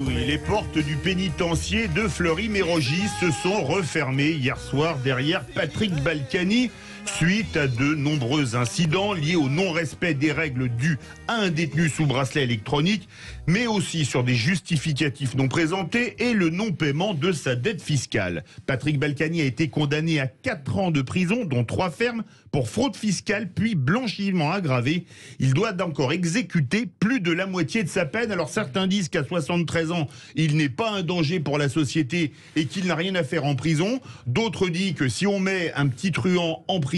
Oui, les portes du pénitencier de Fleury-Mérogis se sont refermées hier soir derrière Patrick Balkany suite à de nombreux incidents liés au non-respect des règles dues à un détenu sous bracelet électronique, mais aussi sur des justificatifs non présentés et le non-paiement de sa dette fiscale. Patrick Balkany a été condamné à 4 ans de prison, dont 3 fermes, pour fraude fiscale puis blanchiment aggravé. Il doit encore exécuter plus de la moitié de sa peine. Alors certains disent qu'à 73 ans, il n'est pas un danger pour la société et qu'il n'a rien à faire en prison. D'autres disent que si on met un petit truand en prison,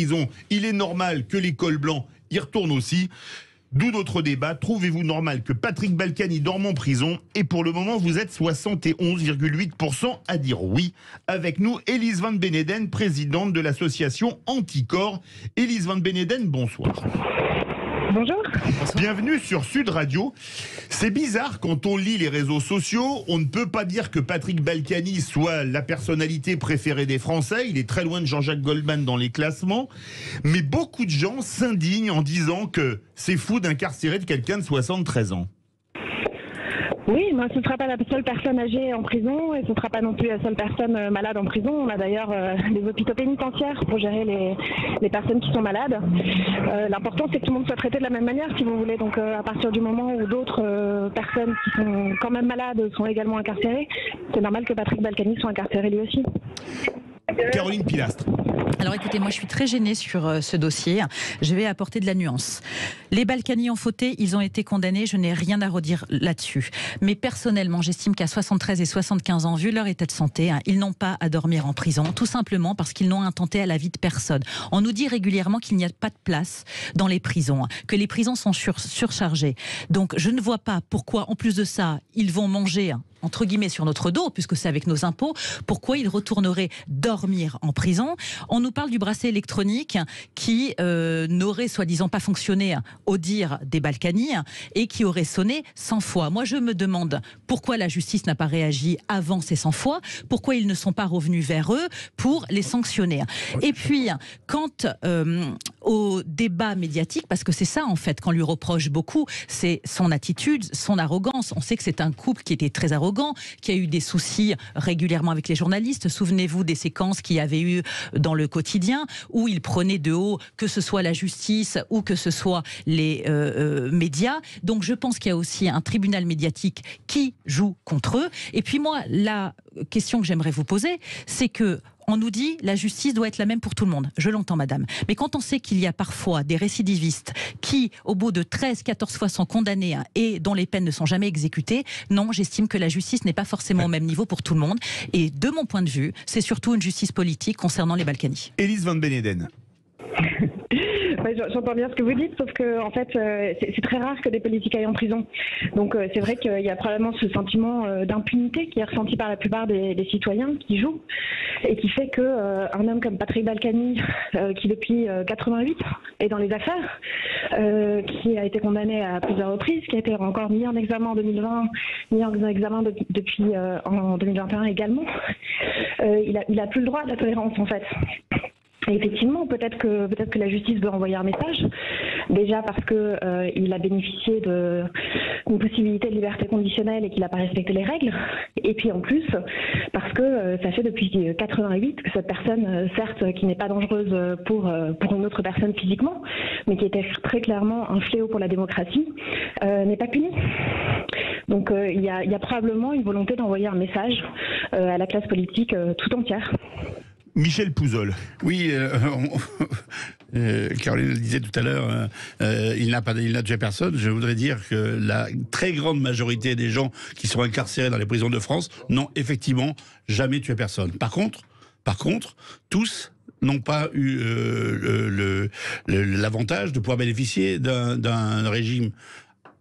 il est normal que les cols blancs y retournent aussi. D'où notre débat. Trouvez-vous normal que Patrick Balkany dorme en prison? Et pour le moment, vous êtes 71,8% à dire oui. Avec nous, Elise Van Beneden, présidente de l'association Anticorps. Elise Van Beneden, bonsoir. Bonjour. Bienvenue sur Sud Radio. C'est bizarre quand on lit les réseaux sociaux, on ne peut pas dire que Patrick Balkany soit la personnalité préférée des Français. Il est très loin de Jean-Jacques Goldman dans les classements. Mais beaucoup de gens s'indignent en disant que c'est fou d'incarcérer quelqu'un de 73 ans. Oui, moi, ce ne sera pas la seule personne âgée en prison et ce ne sera pas non plus la seule personne malade en prison. On a d'ailleurs des hôpitaux pénitentiaires pour gérer les personnes qui sont malades. L'important, c'est que tout le monde soit traité de la même manière, si vous voulez. Donc, à partir du moment où d'autres personnes qui sont quand même malades sont également incarcérées, c'est normal que Patrick Balkany soit incarcéré lui aussi. Caroline Pilastre. Alors écoutez, moi je suis très gênée sur ce dossier. Je vais apporter de la nuance. Les Balkany ont fauté, ils ont été condamnés, je n'ai rien à redire là-dessus. Mais personnellement, j'estime qu'à 73 et 75 ans, vu leur état de santé, ils n'ont pas à dormir en prison, tout simplement parce qu'ils n'ont intenté à la vie de personne. On nous dit régulièrement qu'il n'y a pas de place dans les prisons, que les prisons sont surchargées. Donc je ne vois pas pourquoi, en plus de ça, ils vont manger entre guillemets sur notre dos, puisque c'est avec nos impôts, pourquoi ils retourneraient dormir en prison. On nous parle du bracelet électronique qui n'aurait soi-disant pas fonctionné au dire des Balkany et qui aurait sonné 100 fois. Moi, je me demande pourquoi la justice n'a pas réagi avant ces 100 fois, pourquoi ils ne sont pas revenus vers eux pour les sanctionner. Et puis, quant au débat médiatique, parce que c'est ça en fait qu'on lui reproche beaucoup, c'est son attitude, son arrogance. On sait que c'est un couple qui était très arrogant, qui a eu des soucis régulièrement avec les journalistes. Souvenez-vous des séquences qu'il y avait eu dans le quotidien où il prenait de haut que ce soit la justice ou que ce soit les médias. Donc je pense qu'il y a aussi un tribunal médiatique qui joue contre eux. Et puis moi, la question que j'aimerais vous poser, c'est que on nous dit la justice doit être la même pour tout le monde. Je l'entends, madame. Mais quand on sait qu'il y a parfois des récidivistes qui, au bout de 13, 14 fois, sont condamnés et dont les peines ne sont jamais exécutées, non, j'estime que la justice n'est pas forcément au même niveau pour tout le monde. Et de mon point de vue, c'est surtout une justice politique concernant les Balkany. Elise Van Beneden. J'entends bien ce que vous dites, sauf que en fait, c'est très rare que des politiques aillent en prison. Donc c'est vrai qu'il y a probablement ce sentiment d'impunité qui est ressenti par la plupart des citoyens qui jouent et qui fait que un homme comme Patrick Balkany, qui depuis 88 est dans les affaires, qui a été condamné à plusieurs reprises, qui a été encore mis en examen en 2020, mis en examen depuis en 2021 également, il a plus le droit de la tolérance en fait. Et effectivement, peut-être que la justice veut envoyer un message, déjà parce que il a bénéficié d'une possibilité de liberté conditionnelle et qu'il n'a pas respecté les règles, et puis en plus parce que ça fait depuis 88 que cette personne, certes qui n'est pas dangereuse pour une autre personne physiquement, mais qui était très clairement un fléau pour la démocratie, n'est pas punie. Donc il y a probablement une volonté d'envoyer un message à la classe politique tout entière. Michel Pouzol. Oui, Caroline le disait tout à l'heure, il n'a tué personne. Je voudrais dire que la très grande majorité des gens qui sont incarcérés dans les prisons de France n'ont effectivement jamais tué personne. Par contre, tous n'ont pas eu l'avantage de pouvoir bénéficier d'un régime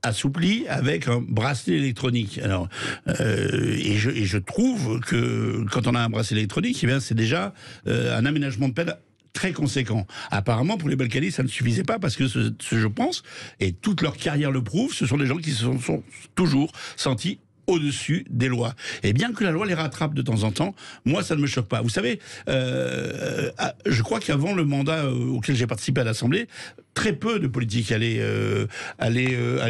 assoupli avec un bracelet électronique. Alors, et je trouve que quand on a un bracelet électronique, eh bien, c'est déjà un aménagement de peine très conséquent. Apparemment, pour les Balkany, ça ne suffisait pas parce que je pense, et toute leur carrière le prouve, ce sont des gens qui se sont toujours sentis au-dessus des lois. Et bien que la loi les rattrape de temps en temps, moi, ça ne me choque pas. Vous savez, je crois qu'avant le mandat auquel j'ai participé à l'Assemblée, très peu de politiques allaient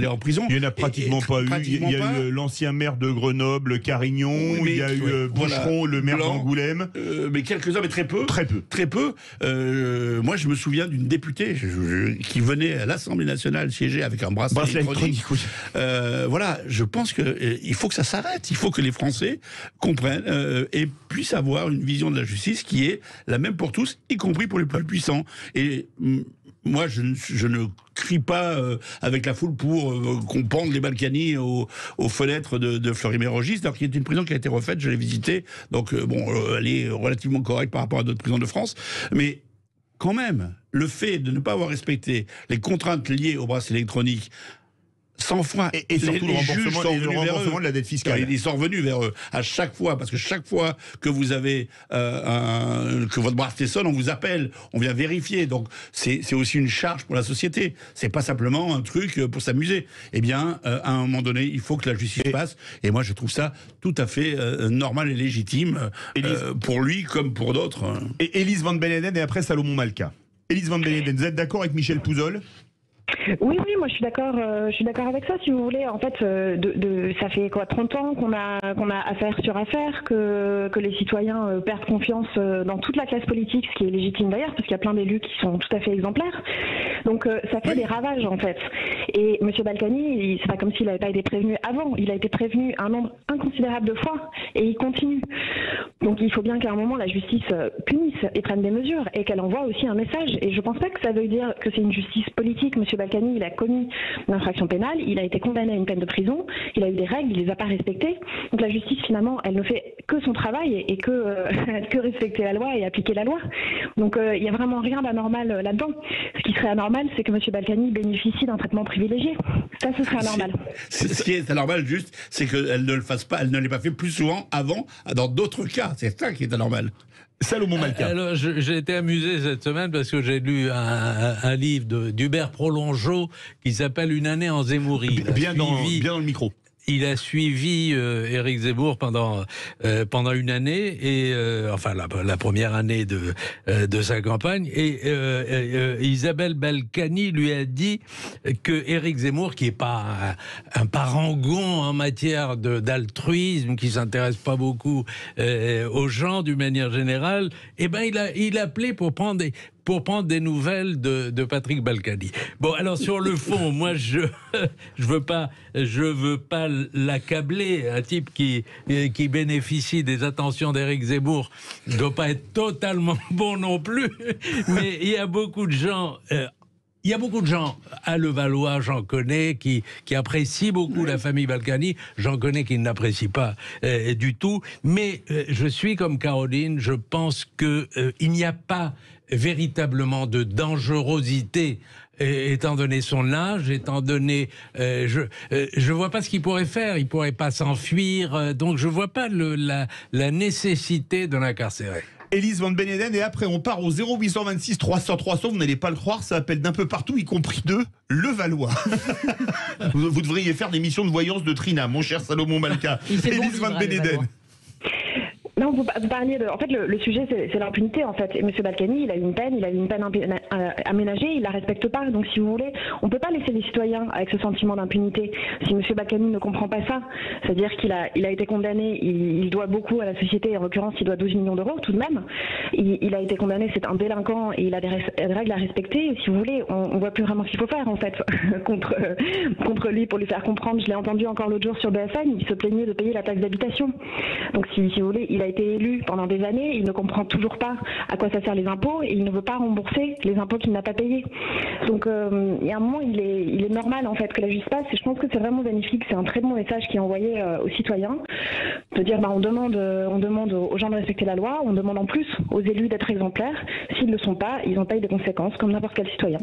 en prison. Il n'y en a pratiquement pas eu. Il y a eu l'ancien maire de Grenoble, Carignon, il y a eu Boucheron, le maire d'Angoulême. Mais quelques-uns, mais très peu. Très peu. Très peu. Moi, je me souviens d'une députée qui venait à l'Assemblée nationale siéger avec un bracelet électronique. Oui. Voilà, je pense qu'il faut que ça s'arrête. Il faut que les Français comprennent et puissent avoir une vision de la justice qui est la même pour tous, y compris pour les plus puissants. Et moi, je ne crie pas avec la foule pour qu'on pende les Balkany aux fenêtres de Fleury-Mérogis, alors qu'il y a une prison qui a été refaite, je l'ai visitée, donc elle est relativement correcte par rapport à d'autres prisons de France, mais quand même, le fait de ne pas avoir respecté les contraintes liées au bracelet électronique 100 fois. Et surtout le remboursement de la dette fiscale. Ils sont revenus vers eux à chaque fois, parce que chaque fois que vous avez que votre bracelet sonne, on vous appelle, on vient vérifier. Donc c'est aussi une charge pour la société. C'est pas simplement un truc pour s'amuser. Eh bien, à un moment donné, il faut que la justice passe. Et moi, je trouve ça tout à fait normal et légitime pour lui comme pour d'autres. Et Élise Van Beneden et après Salomon Malka. Élise Van Beneden, vous êtes d'accord avec Michel Pouzol ? Oui, moi je suis d'accord avec ça, si vous voulez. En fait, ça fait 30 ans qu'on a affaire sur affaire, que les citoyens perdent confiance dans toute la classe politique, ce qui est légitime d'ailleurs, parce qu'il y a plein d'élus qui sont tout à fait exemplaires. Donc ça fait des ravages en fait. Et M. Balkany, c'est pas comme s'il n'avait pas été prévenu avant, il a été prévenu un nombre inconsidérable de fois, et il continue. Donc il faut bien qu'à un moment la justice punisse et prenne des mesures, et qu'elle envoie aussi un message. Et je pense pas que ça veut dire que c'est une justice politique. M. Balkany, il a commis une infraction pénale, il a été condamné à une peine de prison, il a eu des règles, il les a pas respectées. Donc la justice, finalement, elle ne fait que son travail et que respecter la loi et appliquer la loi. Donc il n'y a vraiment rien d'anormal là-dedans. Ce qui serait anormal, c'est que M. Balkany bénéficie d'un traitement privilégié. Ça, ce serait anormal. Ce qui est anormal, juste, c'est qu'elle ne le fasse pas, elle ne l'ait pas fait plus souvent avant, dans d'autres cas. C'est ça qui est anormal. Salomon Malka. Alors, j'ai été amusé cette semaine parce que j'ai lu un livre d'Hubert Prolongeau qui s'appelle Une année en Zémourie. Bien dans le micro. Il a suivi Éric Zemmour pendant une année, et enfin la première année de sa campagne, et Isabelle Balkany lui a dit que Éric Zemmour, qui est pas un parangon en matière d'altruisme, qui s'intéresse pas beaucoup aux gens d'une manière générale, eh ben il appelait pour prendre des nouvelles de Patrick Balkany. Bon, alors sur le fond, moi je veux pas l'accabler. Un type qui bénéficie des attentions d'Éric Zemmour ne doit pas être totalement bon non plus. Mais il y a beaucoup de gens. Il y a beaucoup de gens à Levallois, j'en connais, qui apprécient beaucoup la famille Balkany. J'en connais qui ne l'apprécient pas du tout. Mais je suis comme Caroline, je pense qu'il n'y a pas véritablement de dangerosité, étant donné son âge, étant donné... je vois pas ce qu'il pourrait faire, il pourrait pas s'enfuir, donc je vois pas la nécessité de l'incarcérer. Élise Van Beneden, et après on part au 0826 300 300, vous n'allez pas le croire, ça appelle d'un peu partout, y compris de Levallois. vous devriez faire des missions de voyance de Trina, mon cher Salomon Malka. Élise Van Beneden. Non, vous parliez de... En fait, le sujet, c'est l'impunité, en fait. Et M. Balkany, il a eu une peine aménagée, il la respecte pas. Donc, si vous voulez, on peut pas laisser les citoyens avec ce sentiment d'impunité. Si M. Balkany ne comprend pas ça, c'est-à-dire qu'il a été condamné, il doit beaucoup à la société, en l'occurrence, il doit 12 millions d'euros, tout de même. Il a été condamné, c'est un délinquant, et il a des règles à respecter. Et si vous voulez, on voit plus vraiment ce qu'il faut faire, en fait, contre lui, pour lui faire comprendre. Je l'ai entendu encore l'autre jour sur BFM, il se plaignait de payer la taxe d'habitation. Donc, si vous voulez, il a été élu pendant des années, il ne comprend toujours pas à quoi ça sert les impôts, et il ne veut pas rembourser les impôts qu'il n'a pas payés. Donc il y a un moment, il est normal en fait que la justice passe, et je pense que c'est vraiment bénéfique, c'est un très bon message qui est envoyé aux citoyens, de dire on demande aux gens de respecter la loi, on demande en plus aux élus d'être exemplaires, s'ils ne le sont pas, ils en payent des conséquences comme n'importe quel citoyen.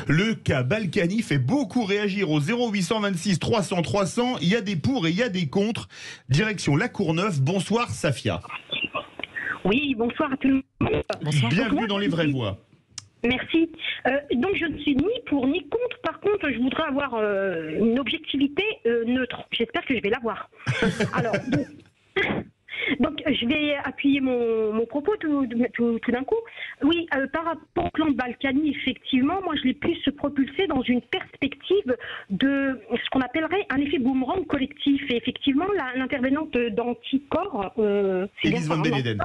Le cas Balkany fait beaucoup réagir au 0826 300 300, il y a des pour et il y a des contre. Direction La Courneuve, bonsoir Safia. Oui, bonsoir à tout le monde. Bonsoir. Bienvenue dans Les Vraies Voix. Merci. Donc je ne suis ni pour ni contre. Par contre, je voudrais avoir une objectivité neutre. J'espère que je vais l'avoir. Alors, donc je vais appuyer mon propos tout d'un coup. Oui, par rapport au clan de Balkany, effectivement, moi je l'ai plus se propulser dans une perspective de ce qu'on appellerait un effet boomerang collectif. Et effectivement, l'intervenante d'Anticorps, c'est Élise Van Beneden.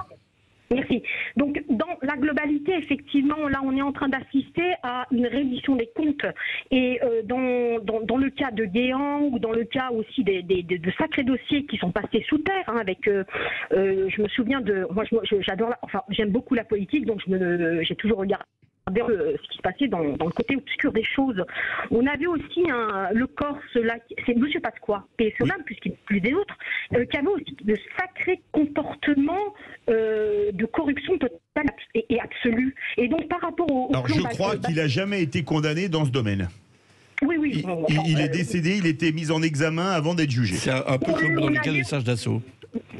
Merci. Donc, dans la globalité, effectivement, là, on est en train d'assister à une reddition des comptes. Et dans le cas de Guéant ou dans le cas aussi de sacrés dossiers qui sont passés sous terre, hein, avec, je me souviens de, moi, j'adore, enfin, j'aime beaucoup la politique, donc j'ai toujours regardé ce qui se passait dans le côté obscur des choses. On avait aussi le Corse, là, c'est M. Pasqua, PSE même, puisqu'il n'est plus des autres, qui avait aussi de sacrés comportements de corruption totale et absolue. Et donc par rapport au Alors je crois qu'il n'a jamais été condamné dans ce domaine. Oui. Il est décédé, il était mis en examen avant d'être jugé. C'est un peu comme dans le cas du sage d'assaut,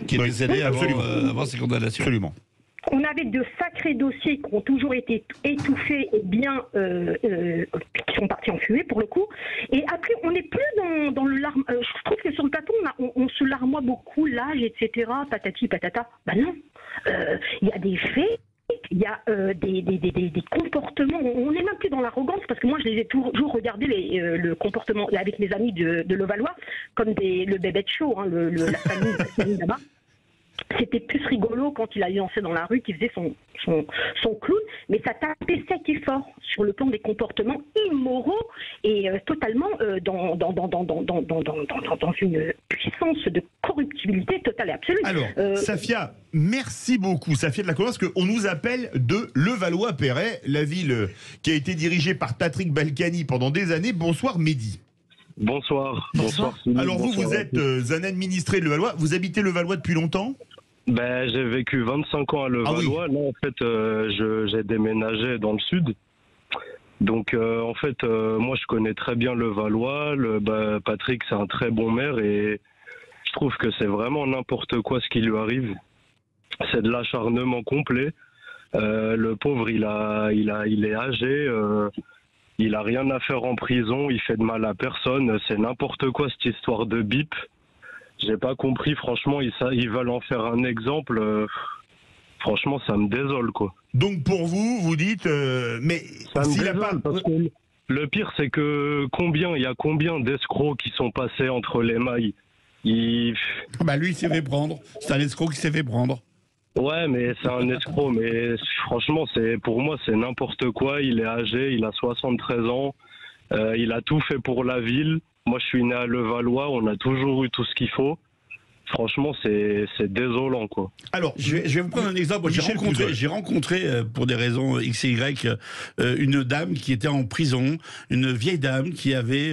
qui est décédé avant ses condamnations. Absolument. On avait de sacrés dossiers qui ont toujours été étouffés et bien qui sont partis en fumée pour le coup. Et après, on n'est plus dans le larme. Je trouve que sur le plateau, on se larmoie beaucoup, l'âge, etc. Patati patata. Ben non. Il y a des faits. Il y a des comportements. On n'est même plus dans l'arrogance parce que moi, je les ai toujours regardé le comportement avec mes amis de Levallois comme le bébé de show, hein, la famille là-bas. C'était plus rigolo quand il a lancé dans la rue, qu'il faisait son clown, mais ça tapait sec et fort sur le plan des comportements immoraux et totalement dans une puissance de corruptibilité totale et absolue. Alors, Safia, merci beaucoup, Safia de la Cour, parce qu'on nous appelle de Levallois-Perret, la ville qui a été dirigée par Patrick Balkany pendant des années. Bonsoir, Mehdi. Bonsoir. Alors vous Bonsoir. êtes un administré de Levallois. Vous habitez Levallois depuis longtemps ? J'ai vécu 25 ans à Levallois. Là, en fait, j'ai déménagé dans le sud. Donc, en fait, moi, je connais très bien Levallois. Patrick, c'est un très bon maire et je trouve que c'est vraiment n'importe quoi ce qui lui arrive. C'est de l'acharnement complet. Le pauvre, il est âgé. Il a rien à faire en prison, il fait de mal à personne, c'est n'importe quoi cette histoire de bip. J'ai pas compris, franchement, ils veulent en faire un exemple. Franchement, ça me désole, quoi. Donc pour vous, vous dites, mais ça me s'il a désole, pas... parce que le pire, c'est que il y a combien d'escrocs qui sont passés entre les mailles. Lui, il s'est fait prendre. C'est un escroc qui s'est fait prendre. Ouais, mais c'est un escroc. Mais franchement, pour moi, c'est n'importe quoi. Il est âgé, il a 73 ans. Il a tout fait pour la ville. Moi, je suis né à Levallois. On a toujours eu tout ce qu'il faut. Franchement, c'est désolant, quoi. Alors, je vais vous prendre un exemple. J'ai rencontré, pour des raisons X et Y, une dame qui était en prison, une vieille dame qui avait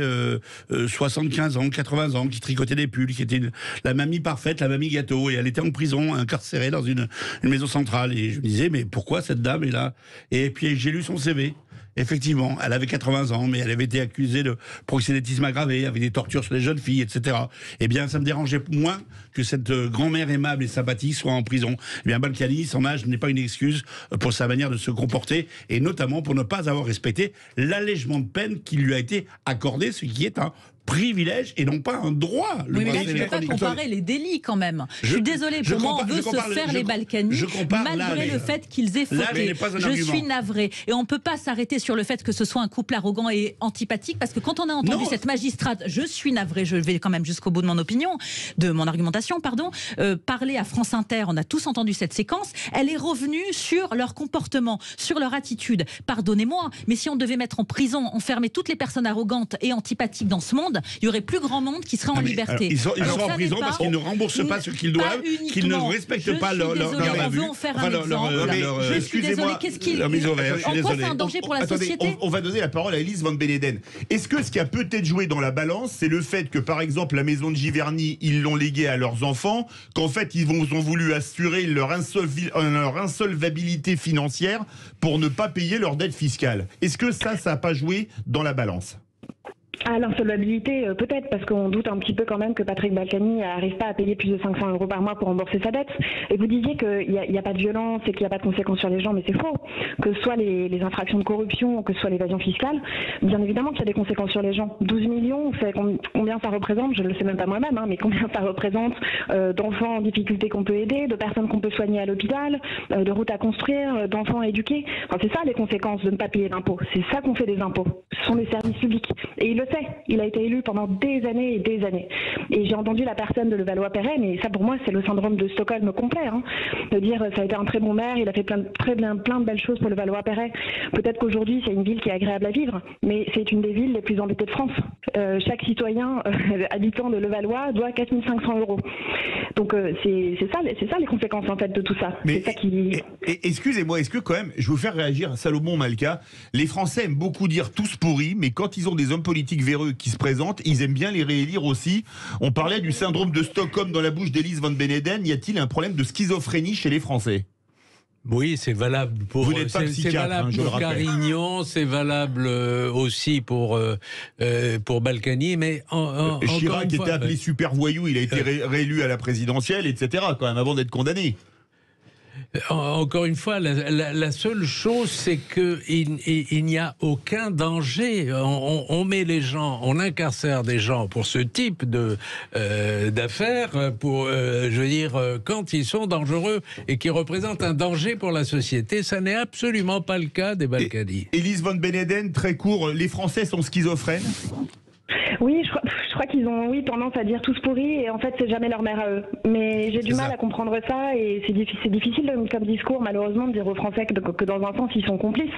75 ans, 80 ans, qui tricotait des pulls, qui était la mamie parfaite, la mamie gâteau, et elle était en prison, incarcérée dans une maison centrale. Et je me disais, mais pourquoi cette dame est là? Et puis j'ai lu son CV. Effectivement, elle avait 80 ans, mais elle avait été accusée de proxénétisme aggravé, avec des tortures sur les jeunes filles, etc. Eh bien, ça me dérangeait moins que cette grand-mère aimable et sympathique soit en prison. Eh bien, Balkany, son âge n'est pas une excuse pour sa manière de se comporter, et notamment pour ne pas avoir respecté l'allègement de peine qui lui a été accordé, ce qui est un privilège et non pas un droit. Oui, mais là, tu ne peux pas comparer les délits quand même. Je suis désolée, pour moi, on veut se faire les Balkany malgré le fait qu'ils aient fauté. Je suis navrée. Et on ne peut pas s'arrêter sur le fait que ce soit un couple arrogant et antipathique, parce que quand on a entendu cette magistrate, je suis navrée, je vais quand même jusqu'au bout de mon opinion, de mon argumentation, pardon, parler à France Inter, on a tous entendu cette séquence, elle est revenue sur leur comportement, sur leur attitude. Pardonnez-moi, mais si on devait mettre en prison, enfermer toutes les personnes arrogantes et antipathiques dans ce monde, il y aurait plus grand monde qui serait en liberté. Alors, ils sont en prison parce qu'ils ne remboursent pas ce qu'ils doivent, qu'ils ne respectent pas leur on veut en faire un exemple. Je suis désolée, qu'est-ce qu'il... En quoi c'est un danger pour la société? On va donner la parole à Élise Van Beneden. Est-ce que ce qui a peut-être joué dans la balance, c'est le fait que, par exemple, la maison de Giverny, ils l'ont léguée à leurs enfants, qu'en fait, ils ont voulu assurer leur insolvabilité financière pour ne pas payer leur dette fiscale? Est-ce que ça n'a pas joué dans la balance? À l'insolvabilité, peut-être, parce qu'on doute un petit peu quand même que Patrick Balkany n'arrive pas à payer plus de 500 € par mois pour rembourser sa dette. Et vous disiez qu'il n'y a pas de violence et qu'il n'y a pas de conséquences sur les gens, mais c'est faux. Que ce soit les infractions de corruption, que ce soit l'évasion fiscale, bien évidemment qu'il y a des conséquences sur les gens. 12 millions, vous savez combien ça représente? Je ne le sais même pas moi-même, mais combien ça représente d'enfants en difficulté qu'on peut aider, de personnes qu'on peut soigner à l'hôpital, de routes à construire, d'enfants à éduquer. Enfin, c'est ça les conséquences de ne pas payer d'impôts. C'est ça qu'on fait des impôts. Ce sont des services publics. Et il le sait. Il a été élu pendant des années et des années. Et j'ai entendu la personne de Levallois-Perret, mais ça pour moi c'est le syndrome de Stockholm complet. De dire ça a été un très bon maire, il a fait plein de belles choses pour Levallois-Perret. Peut-être qu'aujourd'hui c'est une ville qui est agréable à vivre, mais c'est une des villes les plus endettées de France. Chaque citoyen habitant de Levallois doit 4 500 €. Donc c'est ça les conséquences en fait de tout ça. Mais c'est ça qui... excusez-moi, est-ce que quand même, je veux vous faire réagir, Salomon Malka, les Français aiment beaucoup dire tous pourris, mais quand ils ont des hommes politiques véreux qui se présentent, ils aiment bien les réélire aussi. On parlait du syndrome de Stockholm dans la bouche d'Élise Van Beneden. Y a-t-il un problème de schizophrénie chez les Français? Oui, c'est valable pour. Vous n'êtes pas psychiatre, je le rappelle. Carignan, c'est valable aussi pour Balkany, mais Chirac était appelé super voyou, il a été réélu à la présidentielle, etc. quand même avant d'être condamné. Encore une fois, la seule chose, c'est qu'il n'y a aucun danger. On met les gens, on incarcère des gens pour ce type d'affaires, je veux dire, quand ils sont dangereux et qui représentent un danger pour la société. Ça n'est absolument pas le cas des Balkany. Élise Van Beneden, très court, les Français sont schizophrènes? Oui, je crois qu'ils ont tendance à dire tous pourris et en fait c'est jamais leur mère à eux. Mais j'ai du mal à comprendre ça et c'est difficile comme discours malheureusement de dire aux Français que dans un sens ils sont complices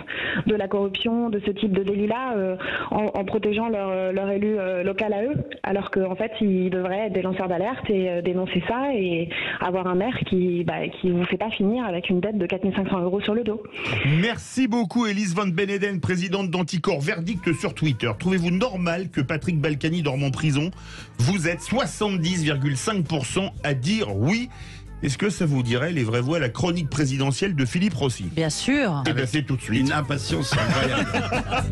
de la corruption, de ce type de délit-là en protégeant leur élu local à eux, alors qu'en fait ils devraient être des lanceurs d'alerte et dénoncer ça et avoir un maire qui vous fait pas finir avec une dette de 4 500 € sur le dos. Merci beaucoup Élise Van Beneden, présidente d'Anticor. Verdict sur Twitter. Trouvez-vous normal que Patrick Balkany dorme en prison? Vous êtes 70,5% à dire oui. Est-ce que ça vous dirait les vraies voix, la chronique présidentielle de Philippe Rossi? Bien sûr. Eh bien, c'est tout de suite. Une impatience incroyable.